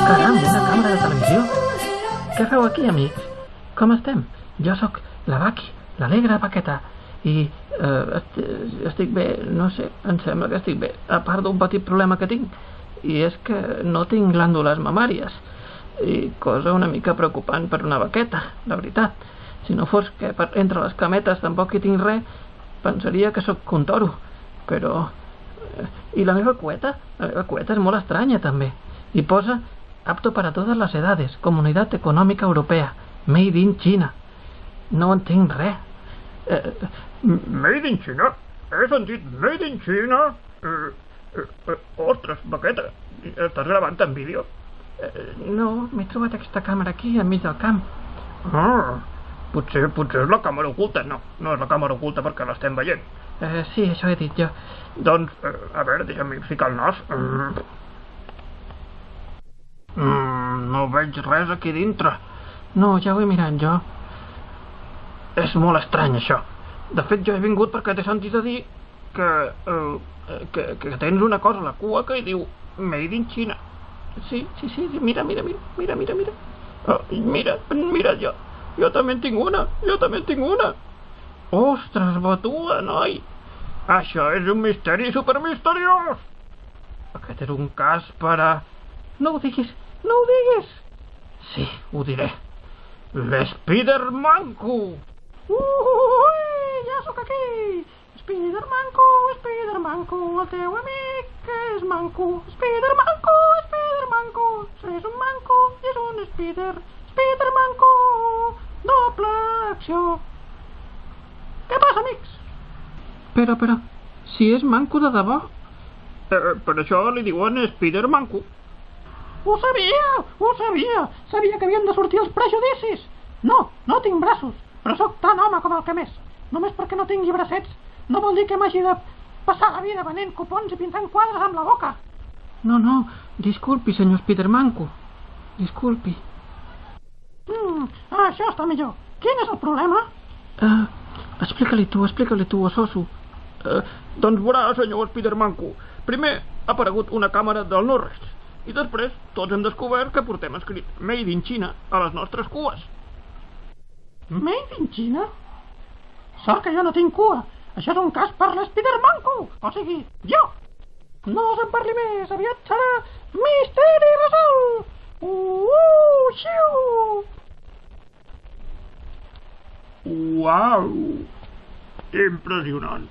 Caram, una càmera de televisió. Què feu aquí, amics? Com estem? Jo sóc la Vaqui, l'alegre Vaqueta, i estic bé, no sé, em sembla que estic bé, a part d'un petit problema que tinc, i és que no tinc glàndules mamàries, i cosa una mica preocupant per una vaqueta, la veritat. Si no fos que entre les cametes tampoc hi tinc res, pensaria que sóc un toro, però... I la meva cueta? La meva cueta és molt estranya, també, i posa apto para todas las edades, Comunitat Econòmica Europea, Made in China. No entenc res. Made in China? He sentit Made in China? Ostres, Vaqueta, estàs gravant en vídeo? No, m'he trobat aquesta càmera aquí, enmig del camp. Potser és la càmera oculta. No és la càmera oculta perquè l'estem veient. Sí, això he dit jo. Doncs, a veure, deixa'm ficar el nas. No veig res aquí dintre. No, ja ho he mirat jo. És molt estrany, això. De fet, jo he vingut perquè t'he sentit a dir que tens una cosa a la cua que hi diu Made in China. Sí, mira. Mira, jo també en tinc una. Ostres, batua, noi. Això és un misteri supermisteriós. Aquest és un cas per a... No ho diguis. Sí, ho diré. L'Spidermanco. Ja sóc aquí. Spidermanco, el teu amic que és manco. Spidermanco, és un manco i és un Spidermanco, doble acció. Què passa, amics? Però, si és manco de debò. Per això li diuen Spidermanco. Ho sabia. Sabia que havien de sortir els prejudicis. No tinc braços, però sóc tan home com el que més. Només perquè no tingui bracets no vol dir que m'hagi de passar la vida venent cupons i pintant quadres amb la boca. No, disculpi, senyor Spidermanco. Disculpi. Això està millor. Quin és el problema? Explica-li tu, Ososo. Doncs veurà, senyor Spidermanco. Primer ha aparegut una càmera del no-res. I després tots hem descobert que portem escrit Made in China a les nostres cues. Made in China? Sort que jo no tinc cua. Això és un cas per l'Spidermanco. O sigui, jo. No se'n parli més. Aviat serà misteri resolt. Xiu! Uau! Impressionant.